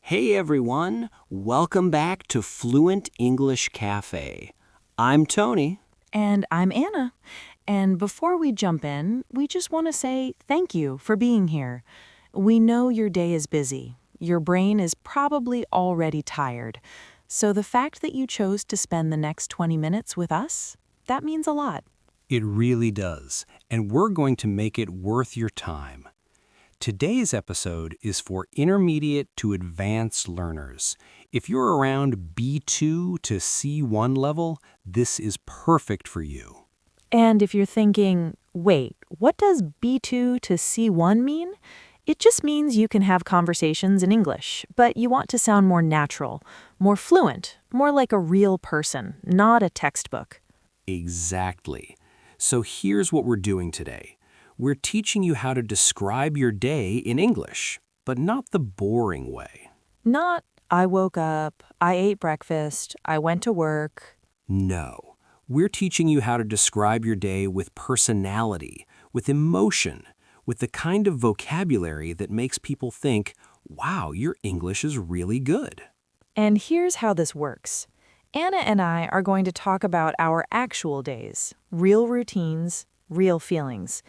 Hey everyone, welcome back to Fluent English Cafe. I'm Tony. And I'm Anna. And before we jump in, we just want to say thank you for being here. We know your day is busy. Your brain is probably already tired. So the fact that you chose to spend the next 20 minutes with us, that means a lot. It really does, and we're going to make it worth your time. Today's episode is for intermediate to advanced learners. If you're around B2 to C1 level, this is perfect for you. And if you're thinking, wait, what does B2 to C1 mean? It just means you can have conversations in English, but you want to sound more natural, more fluent, more like a real person, not a textbook. Exactly. So here's what we're doing today. We're teaching you how to describe your day in English, but not the boring way. Not, I woke up, I ate breakfast, I went to work. No. We're teaching you how to describe your day with personality, with emotion, with the kind of vocabulary that makes people think, wow, your English is really good. And here's how this works. Anna and I are going to talk about our actual days, real routines, real feelings.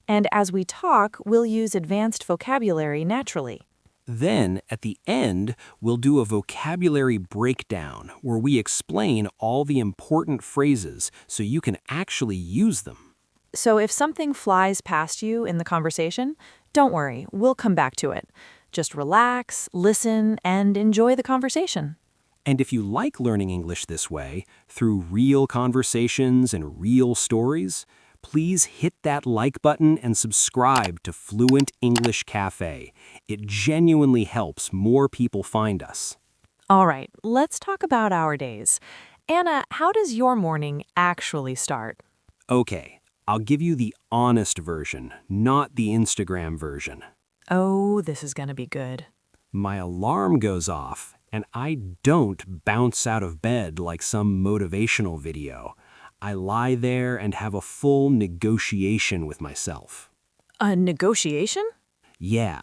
And as we talk, we'll use advanced vocabulary naturally. Then, at the end, we'll do a vocabulary breakdown where we explain all the important phrases so you can actually use them. So if something flies past you in the conversation, don't worry, we'll come back to it. Just relax, listen, and enjoy the conversation. And if you like learning English this way, through real conversations and real stories, please hit that like button and subscribe to Fluent English Cafe. It genuinely helps more people find us. All right, let's talk about our days. Anna, how does your morning actually start? Okay, I'll give you the honest version, not the Instagram version. Oh, this is gonna be good. My alarm goes off, and I don't bounce out of bed like some motivational video. I lie there and have a full negotiation with myself. A negotiation? Yeah.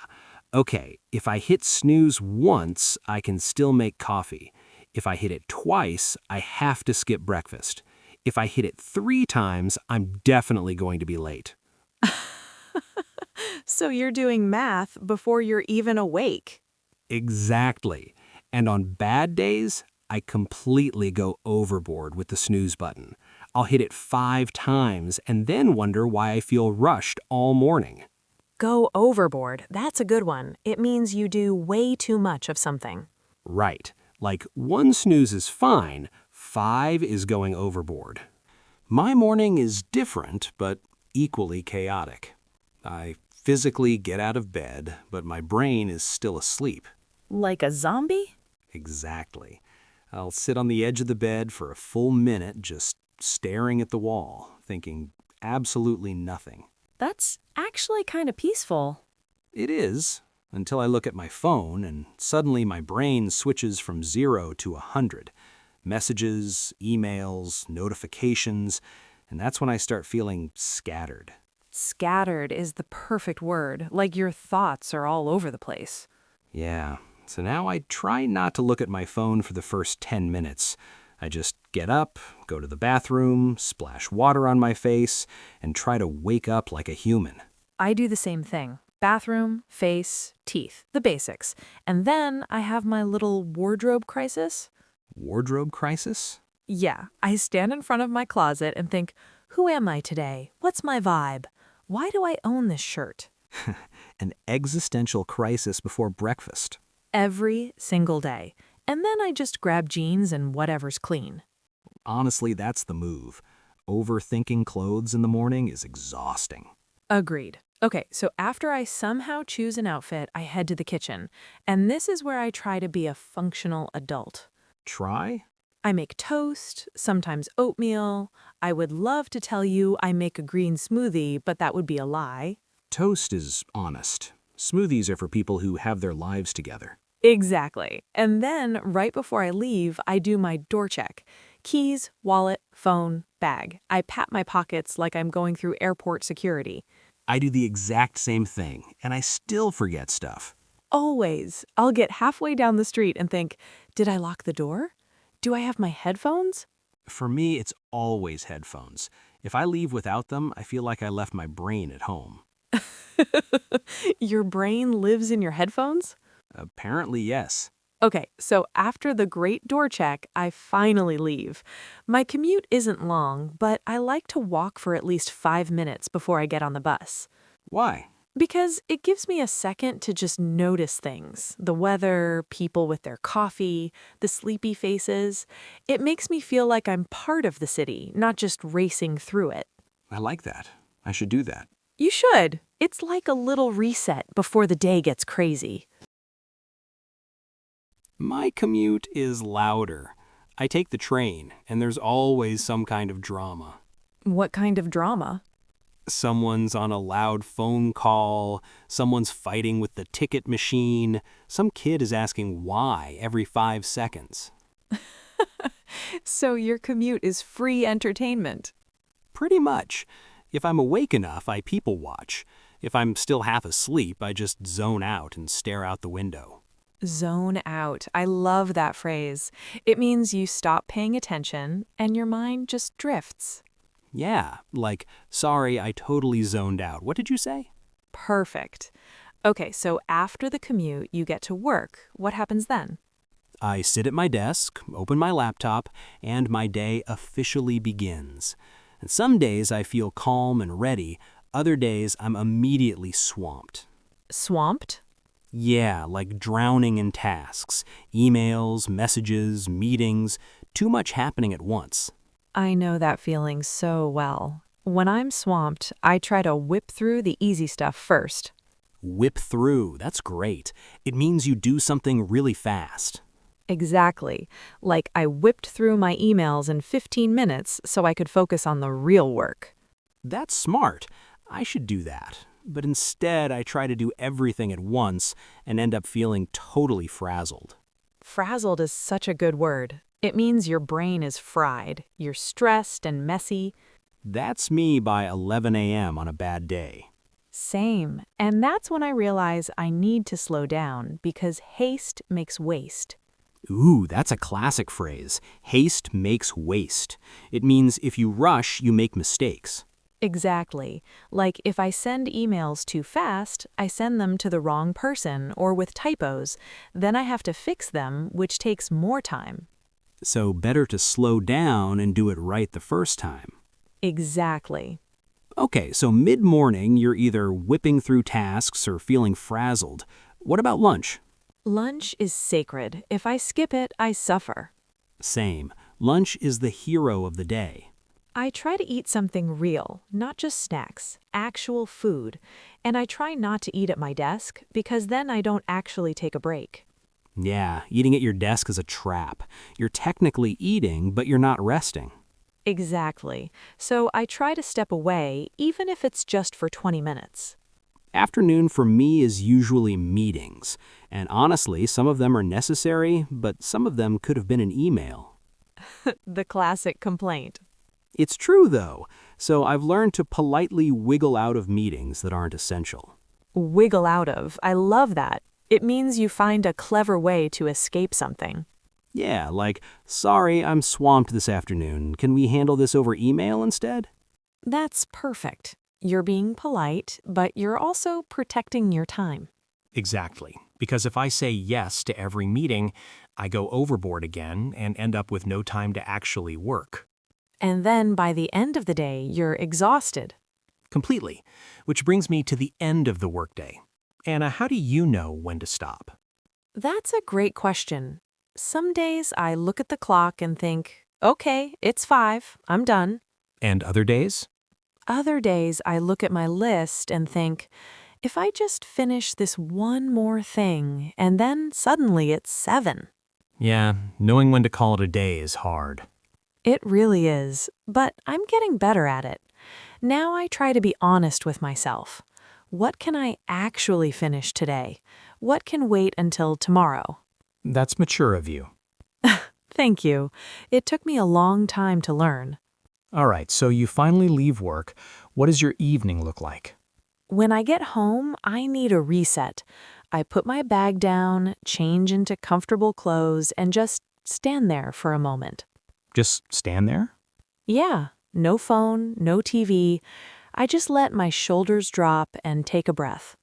Okay, if I hit snooze once, I can still make coffee. If I hit it twice, I have to skip breakfast. If I hit it 3 times, I'm definitely going to be late. So you're doing math before you're even awake. Exactly. And on bad days, I completely go overboard with the snooze button. I'll hit it 5 times and then wonder why I feel rushed all morning. Go overboard. That's a good one. It means you do way too much of something. Right. Like 1 snooze is fine, 5 is going overboard. My morning is different, but equally chaotic. I physically get out of bed, but my brain is still asleep. Like a zombie? Exactly. I'll sit on the edge of the bed for a full minute just staring at the wall, thinking absolutely nothing. That's actually kind of peaceful. It is, until I look at my phone and suddenly my brain switches from 0 to 100. Messages, emails, notifications, and that's when I start feeling scattered. Scattered is the perfect word, like your thoughts are all over the place. Yeah, so now I try not to look at my phone for the first 10 minutes. I just get up, go to the bathroom, splash water on my face, and try to wake up like a human. I do the same thing. Bathroom, face, teeth, the basics. And then I have my little wardrobe crisis. Wardrobe crisis? Yeah, I stand in front of my closet and think, who am I today? What's my vibe? Why do I own this shirt? An existential crisis before breakfast. Every single day. And then I just grab jeans and whatever's clean. Honestly, that's the move. Overthinking clothes in the morning is exhausting. Agreed. Okay, so after I somehow choose an outfit, I head to the kitchen. And this is where I try to be a functional adult. Try? I make toast, sometimes oatmeal. I would love to tell you I make a green smoothie, but that would be a lie. Toast is honest. Smoothies are for people who have their lives together. Exactly. And then, right before I leave, I do my door check. Keys, wallet, phone, bag. I pat my pockets like I'm going through airport security. I do the exact same thing, and I still forget stuff. Always. I'll get halfway down the street and think, did I lock the door? Do I have my headphones? For me, it's always headphones. If I leave without them, I feel like I left my brain at home. Your brain lives in your headphones? Apparently, yes. Okay, so after the great door check, I finally leave. My commute isn't long, but I like to walk for at least 5 minutes before I get on the bus. Why? Because it gives me a second to just notice things. The weather, people with their coffee, the sleepy faces. It makes me feel like I'm part of the city, not just racing through it. I like that. I should do that. You should. It's like a little reset before the day gets crazy. My commute is louder. I take the train, and there's always some kind of drama. What kind of drama? Someone's on a loud phone call, someone's fighting with the ticket machine, some kid is asking why every 5 seconds. So your commute is free entertainment. Pretty much. If I'm awake enough, I people watch. If I'm still half asleep, I just zone out and stare out the window. Zone out. I love that phrase. It means you stop paying attention and your mind just drifts. Yeah, like, sorry, I totally zoned out. What did you say? Perfect. Okay, so after the commute, you get to work. What happens then? I sit at my desk, open my laptop, and my day officially begins. And some days I feel calm and ready, other days I'm immediately swamped. Swamped? Yeah, like drowning in tasks, emails, messages, meetings, too much happening at once. I know that feeling so well. When I'm swamped, I try to whip through the easy stuff first. Whip through, that's great. It means you do something really fast. Exactly. Like I whipped through my emails in 15 minutes so I could focus on the real work. That's smart. I should do that. But instead, I try to do everything at once and end up feeling totally frazzled. Frazzled is such a good word. It means your brain is fried. You're stressed and messy. That's me by 11 a.m. on a bad day. Same. And that's when I realize I need to slow down because haste makes waste. Ooh, that's a classic phrase. Haste makes waste. It means if you rush, you make mistakes. Exactly. Like if I send emails too fast, I send them to the wrong person or with typos. Then I have to fix them, which takes more time. So better to slow down and do it right the first time. Exactly. Okay, so mid-morning, you're either whipping through tasks or feeling frazzled. What about lunch? Lunch is sacred. If I skip it, I suffer. Same. Lunch is the hero of the day. I try to eat something real, not just snacks, actual food. And I try not to eat at my desk because then I don't actually take a break. Yeah, eating at your desk is a trap. You're technically eating, but you're not resting. Exactly. So I try to step away, even if it's just for 20 minutes. Afternoon for me is usually meetings. And honestly, some of them are necessary, but some of them could have been an email. The classic complaint. It's true, though. So I've learned to politely wiggle out of meetings that aren't essential. Wiggle out of. I love that. It means you find a clever way to escape something. Yeah, like, sorry, I'm swamped this afternoon. Can we handle this over email instead? That's perfect. You're being polite, but you're also protecting your time. Exactly. Because if I say yes to every meeting, I go overboard again and end up with no time to actually work. And then by the end of the day, you're exhausted. Completely. Which brings me to the end of the workday. Anna, how do you know when to stop? That's a great question. Some days I look at the clock and think, okay, it's 5, I'm done. And other days? Other days I look at my list and think, if I just finish this one more thing, and then suddenly it's 7. Yeah, knowing when to call it a day is hard. It really is, but I'm getting better at it. Now I try to be honest with myself. What can I actually finish today? What can wait until tomorrow? That's mature of you. Thank you. It took me a long time to learn. All right, so you finally leave work. What does your evening look like? When I get home, I need a reset. I put my bag down, change into comfortable clothes, and just stand there for a moment. Just stand there? Yeah, no phone, no TV. I just let my shoulders drop and take a breath.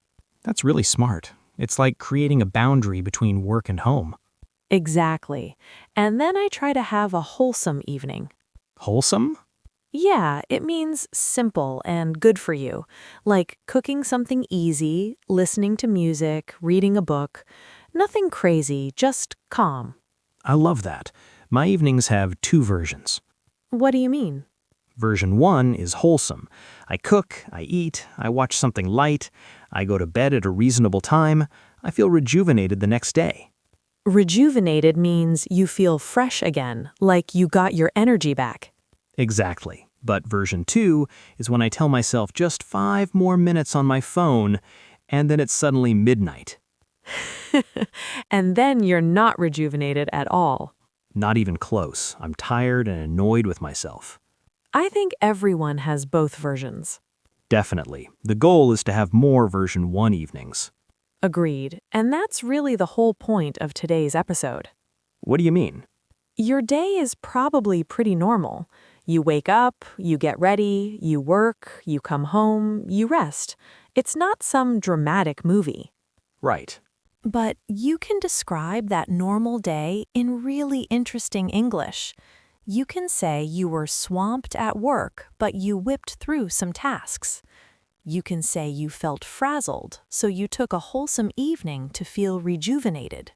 That's really smart. It's like creating a boundary between work and home. Exactly. And then I try to have a wholesome evening. Wholesome? Yeah, it means simple and good for you, like cooking something easy, listening to music, reading a book. Nothing crazy, just calm. I love that. My evenings have two versions. What do you mean? Version 1 is wholesome. I cook, I eat, I watch something light, I go to bed at a reasonable time, I feel rejuvenated the next day. Rejuvenated means you feel fresh again, like you got your energy back. Exactly. But version 2 is when I tell myself just 5 more minutes on my phone, and then it's suddenly midnight. And then you're not rejuvenated at all. Not even close. I'm tired and annoyed with myself. I think everyone has both versions. Definitely. The goal is to have more version 1 evenings. Agreed. And that's really the whole point of today's episode. What do you mean? Your day is probably pretty normal. You wake up, you get ready, you work, you come home, you rest. It's not some dramatic movie. Right. But you can describe that normal day in really interesting English. You can say you were swamped at work, but you whipped through some tasks. You can say you felt frazzled, so you took a wholesome evening to feel rejuvenated.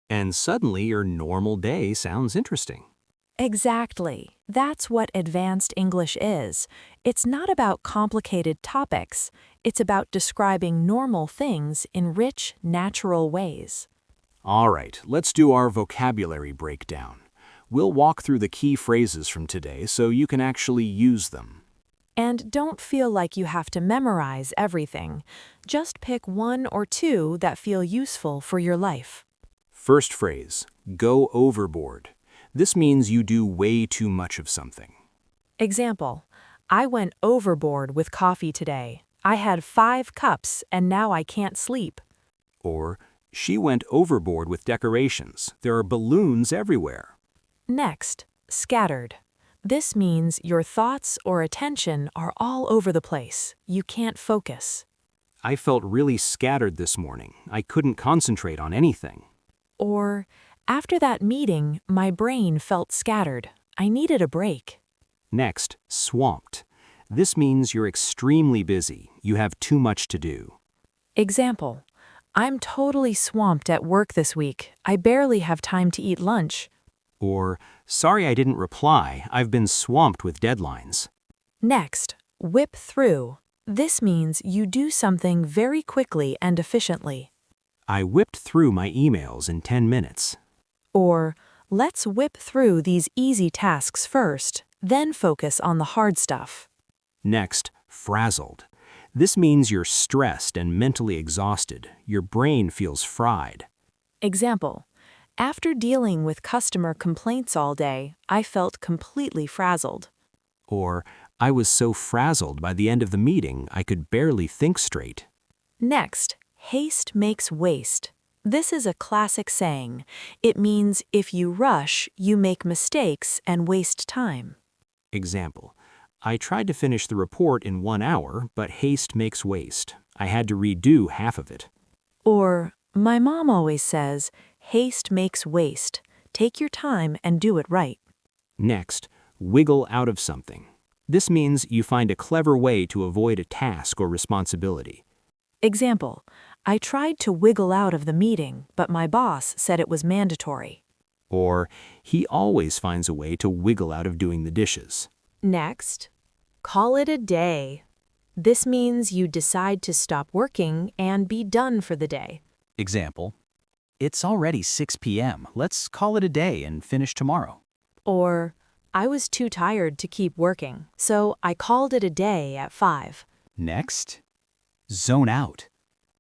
And suddenly your normal day sounds interesting. Exactly. That's what advanced English is. It's not about complicated topics. It's about describing normal things in rich, natural ways. All right, let's do our vocabulary breakdown. We'll walk through the key phrases from today so you can actually use them. And don't feel like you have to memorize everything. Just pick one or two that feel useful for your life. First phrase, go overboard. This means you do way too much of something. Example, I went overboard with coffee today. I had 5 cups and now I can't sleep. Or, she went overboard with decorations. There are balloons everywhere. Next, scattered. This means your thoughts or attention are all over the place. You can't focus. I felt really scattered this morning. I couldn't concentrate on anything. Or, after that meeting, my brain felt scattered. I needed a break. Next, swamped. This means you're extremely busy. You have too much to do. Example, I'm totally swamped at work this week. I barely have time to eat lunch. Or, sorry I didn't reply. I've been swamped with deadlines. Next, whip through. This means you do something very quickly and efficiently. I whipped through my emails in 10 minutes. Or, let's whip through these easy tasks first, then focus on the hard stuff. Next, frazzled. This means you're stressed and mentally exhausted. Your brain feels fried. Example, after dealing with customer complaints all day, I felt completely frazzled. Or, I was so frazzled by the end of the meeting, I could barely think straight. Next, haste makes waste. This is a classic saying. It means if you rush, you make mistakes and waste time. Example, I tried to finish the report in 1 hour, but haste makes waste. I had to redo half of it. Or, my mom always says, haste makes waste. Take your time and do it right. Next, wiggle out of something. This means you find a clever way to avoid a task or responsibility. Example, I tried to wiggle out of the meeting, but my boss said it was mandatory. Or, he always finds a way to wiggle out of doing the dishes. Next, call it a day. This means you decide to stop working and be done for the day. Example, it's already 6 p.m. Let's call it a day and finish tomorrow. Or, I was too tired to keep working, so I called it a day at 5. Next, zone out.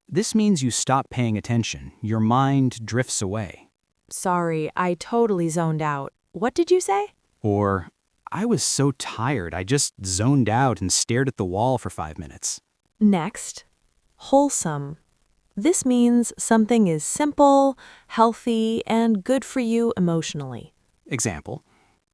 This means you stop paying attention. Your mind drifts away. Sorry, I totally zoned out. What did you say? Or, I was so tired, I just zoned out and stared at the wall for 5 minutes. Next, wholesome. This means something is simple, healthy, and good for you emotionally. Example,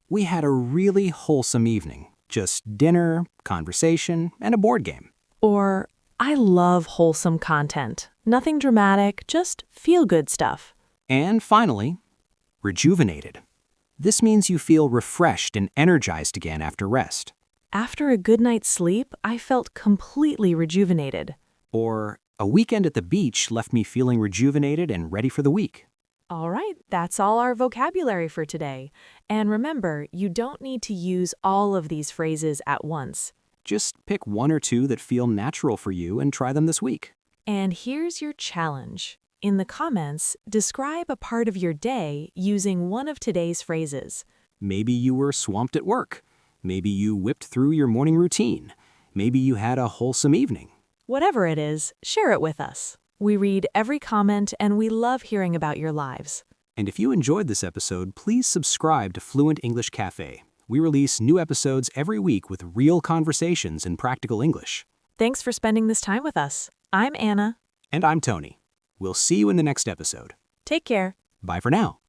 we had a really wholesome evening. Just dinner, conversation, and a board game. Or, I love wholesome content. Nothing dramatic, just feel-good stuff. And finally, rejuvenated. This means you feel refreshed and energized again after rest. After a good night's sleep, I felt completely rejuvenated. Or, a weekend at the beach left me feeling rejuvenated and ready for the week. All right, that's all our vocabulary for today. And remember, you don't need to use all of these phrases at once. Just pick one or two that feel natural for you and try them this week. And here's your challenge. In the comments, describe a part of your day using one of today's phrases. Maybe you were swamped at work. Maybe you whipped through your morning routine. Maybe you had a wholesome evening. Whatever it is, share it with us. We read every comment and we love hearing about your lives. And if you enjoyed this episode, please subscribe to Fluent English Cafe. We release new episodes every week with real conversations in practical English. Thanks for spending this time with us. I'm Anna. And I'm Tony. We'll see you in the next episode. Take care. Bye for now.